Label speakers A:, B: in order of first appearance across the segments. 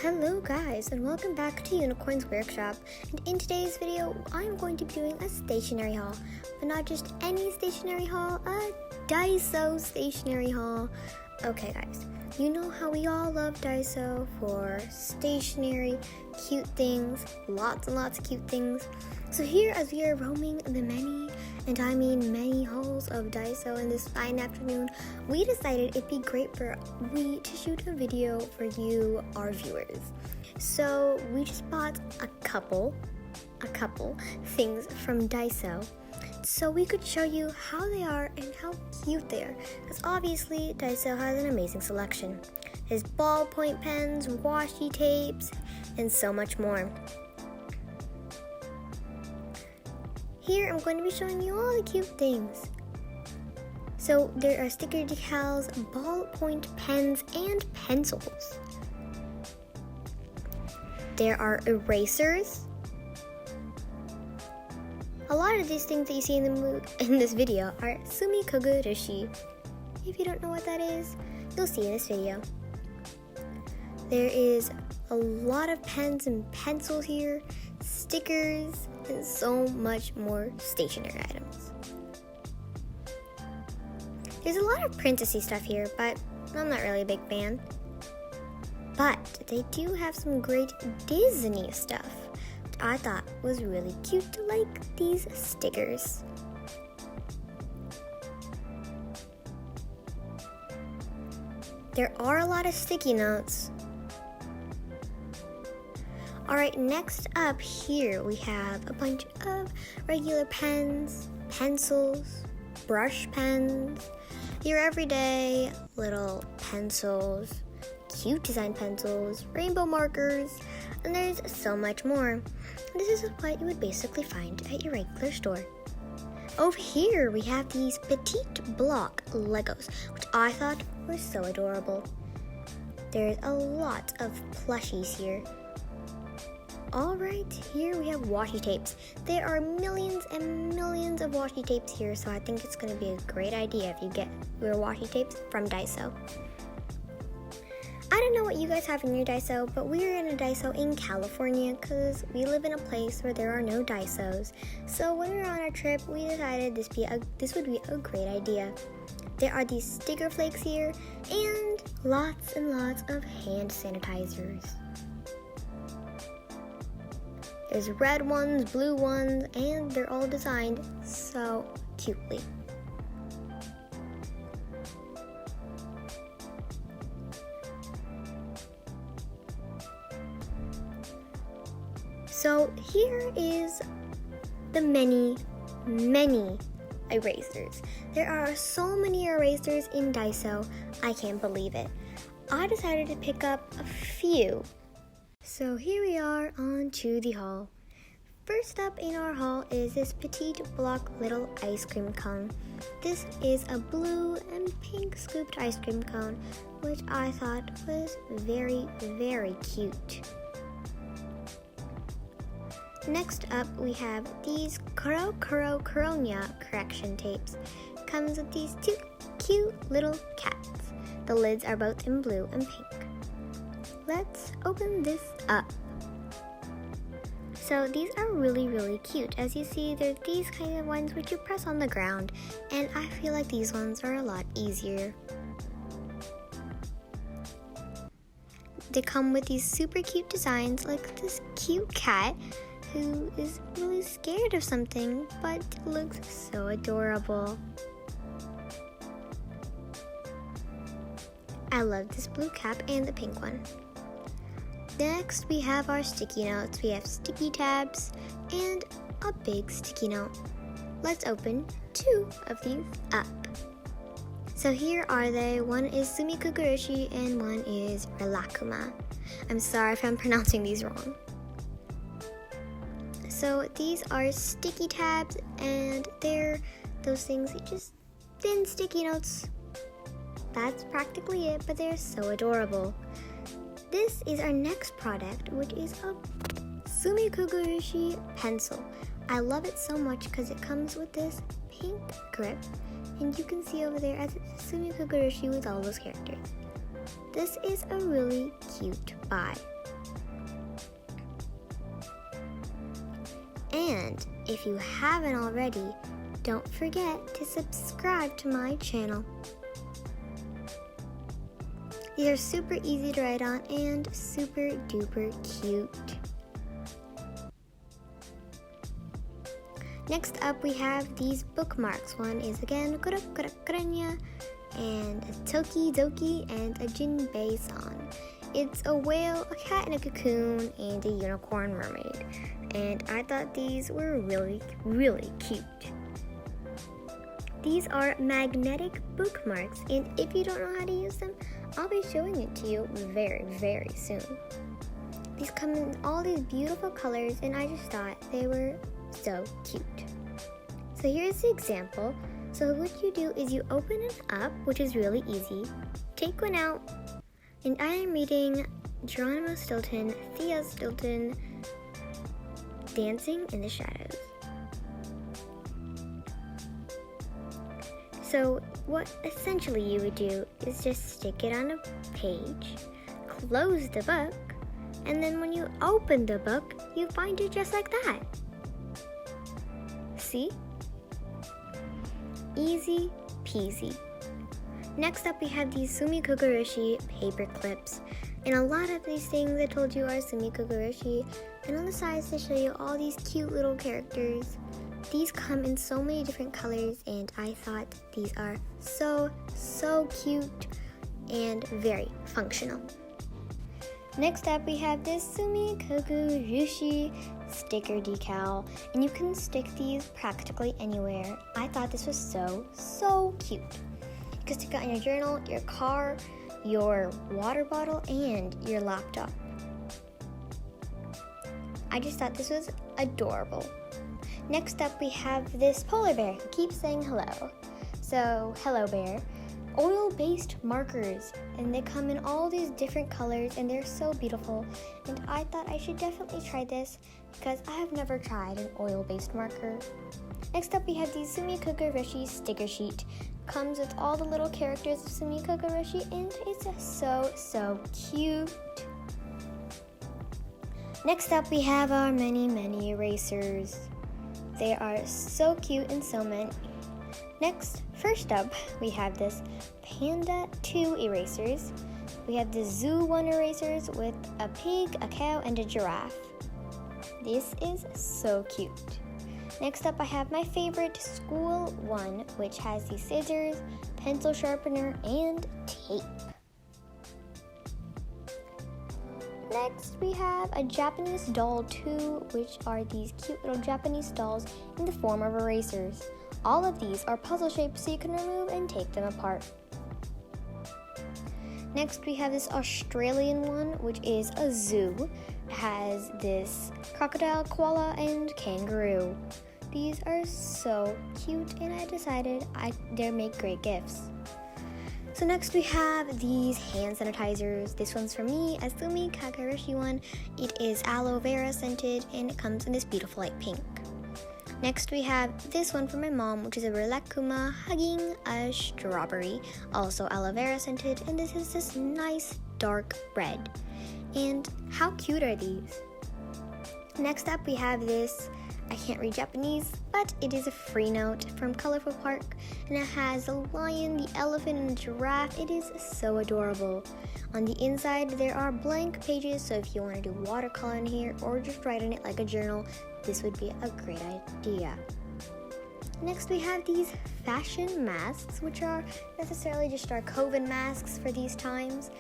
A: Hello guys, and welcome back to Unicorn's Workshop. And in today's video, I'm going to be doing a stationery haul, but not just any stationery haul, a Daiso stationery haul. Okay guys, you know how we all love Daiso for stationery, cute things, lots and lots of cute things. So here, as we are roaming the many, and I mean many halls of Daiso in this fine afternoon, we decided it'd be great for we to shoot a video for you, our viewers. So we just bought a couple things from Daiso, so we could show you how they are and how cute they are. Because obviously Daiso has an amazing selection. There's ballpoint pens, washi tapes, and so much more. Here I'm going to be showing you all the cute things. So there are sticker decals, ballpoint pens, and pencils. There are erasers. A lot of these things that you see in this video are sumikugurushi. If you don't know what that is, you'll see in this video. There is a lot of pens and pencils here, stickers, and so much more stationery items. There's a lot of princessy stuff here, but I'm not really a big fan. But they do have some great Disney stuff that I thought was really cute, like these stickers. There are a lot of sticky notes. Alright, next up here we have a bunch of regular pens, pencils, brush pens, your everyday little pencils, cute design pencils, rainbow markers, and there's so much more. This is what you would basically find at your regular store. Over here we have these petite block Legos, which I thought were so adorable. There's a lot of plushies here. Alright, here we have washi tapes. There are millions and millions of washi tapes here, so I think it's going to be a great idea if you get your washi tapes from Daiso. I don't know what you guys have in your Daiso, but we're in a Daiso in California because we live in a place where there are no Daisos. So when we were on our trip, we decided this would be a great idea. There are these sticker flakes here and lots of hand sanitizers. There's red ones, blue ones, and they're all designed so cutely. So here is the many erasers. There are so many erasers in Daiso, I can't believe it. I decided to pick up a few. So here we are on to the haul. First up in our haul is this petite block little ice cream cone. This is a blue and pink scooped ice cream cone, which I thought was very cute. Next up we have these Koronya correction tapes. Comes with these two cute little cats. The lids are both in blue and pink. Let's open this up. So these are really cute. As you see, they're these kind of ones which you press on the ground, and I feel like these ones are a lot easier. They come with these super cute designs, like this cute cat who is really scared of something but looks so adorable. I love this blue cap and the pink one. Next, we have our sticky notes. We have sticky tabs and a big sticky note. Let's open two of these up. So here are they. One is sumikugurushi and one is Rilakkuma. I'm sorry if I'm pronouncing these wrong. So these are sticky tabs, and they're those things that just thin sticky notes. That's practically it, but they're so adorable. This is our next product, which is a sumikugurushi pencil. I love it so much because it comes with this pink grip, and you can see over there as it's sumikugurushi with all those characters. This is a really cute buy. And if you haven't already, don't forget to subscribe to my channel. These are super easy to write on and super duper cute. Next up, we have these bookmarks. One is again Kurakuranya, and a Toki Doki, and a Jinbei-san. It's a whale, a cat in a cocoon, and a unicorn mermaid. And I thought these were really, really cute. These are magnetic bookmarks, and if you don't know how to use them, I'll be showing it to you very, very soon. These come in all these beautiful colors, and I just thought they were so cute. So here's the example. So what you do is you open it up, which is really easy. Take one out, and I am reading Geronimo Stilton, Thea Stilton, Dancing in the Shadows. So what essentially you would do is just stick it on a page, close the book, and then when you open the book, you find it just like that. See? Easy peasy. Next up, we have these Sumikogoroshi paper clips. And a lot of these things I told you are Sumikogoroshi. And on the sides, they show you all these cute little characters. These come in so many different colors, and I thought these are so cute and very functional. Next up, we have this Sumikogoroshi sticker decal, and you can stick these practically anywhere. I thought this was so cute. You can stick it on your journal, your car, your water bottle, and your laptop. I just thought this was adorable. Next up, we have this polar bear who keeps saying hello. So, hello bear. Oil-based markers, and they come in all these different colors, and they're so beautiful. And I thought I should definitely try this because I have never tried an oil-based marker. Next up, we have the Sumikogoroshi sticker sheet. Comes with all the little characters of Sumikogoroshi, and it's so cute. Next up, we have our many erasers. They are so cute and so many. First up, we have this Panda 2 erasers. We have the Zoo 1 erasers with a pig, a cow, and a giraffe. This is so cute. Next up, I have my favorite School 1, which has the scissors, pencil sharpener, and tape. Next, we have a Japanese doll 2, which are these cute little Japanese dolls in the form of erasers. All of these are puzzle shapes, so you can remove and take them apart. Next, we have this Australian one, which is a zoo. It has this crocodile, koala, and kangaroo. These are so cute, and I decided they make great gifts. So next we have these hand sanitizers. This one's for me, a Sumikogoroshi one. It is aloe vera scented, and it comes in this beautiful light pink. Next we have this one for my mom, which is a Rilakkuma hugging a strawberry, also aloe vera scented, and this is this nice dark red. And how cute are these? Next up we have this, I can't read Japanese, but it is a free note from Colorful Park, and it has the lion, the elephant, and the giraffe. It is so adorable. On the inside there are blank pages, so if you want to do watercolor in here or just write in it like a journal, this would be a great idea. Next we have these fashion masks, which are necessarily just our COVID masks for these times.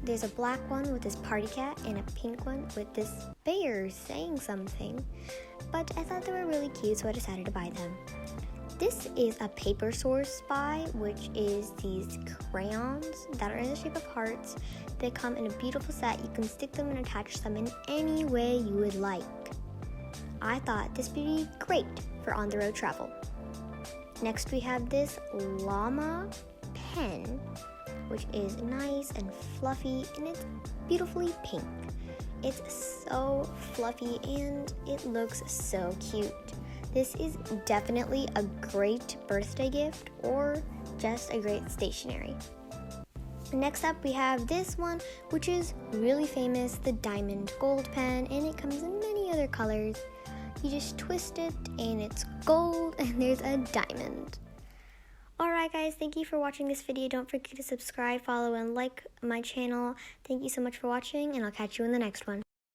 A: There's a black one with this party cat and a pink one with this bear saying something. But I thought they were really cute, so I decided to buy them. This is a Paper Source buy, which is these crayons that are in the shape of hearts. They come in a beautiful set. You can stick them and attach them in any way you would like. I thought this would be great for on-the-road travel. Next we have this llama pen, which is nice and fluffy, and it's beautifully pink. It's so fluffy and it looks so cute. This is definitely a great birthday gift or just a great stationery. Next up we have this one, which is really famous, the Diamond Gold pen, and it comes in many other colors. You just twist it and it's gold and there's a diamond. Alright guys, thank you for watching this video. Don't forget to subscribe, follow, and like my channel. Thank you so much for watching, and I'll catch you in the next one.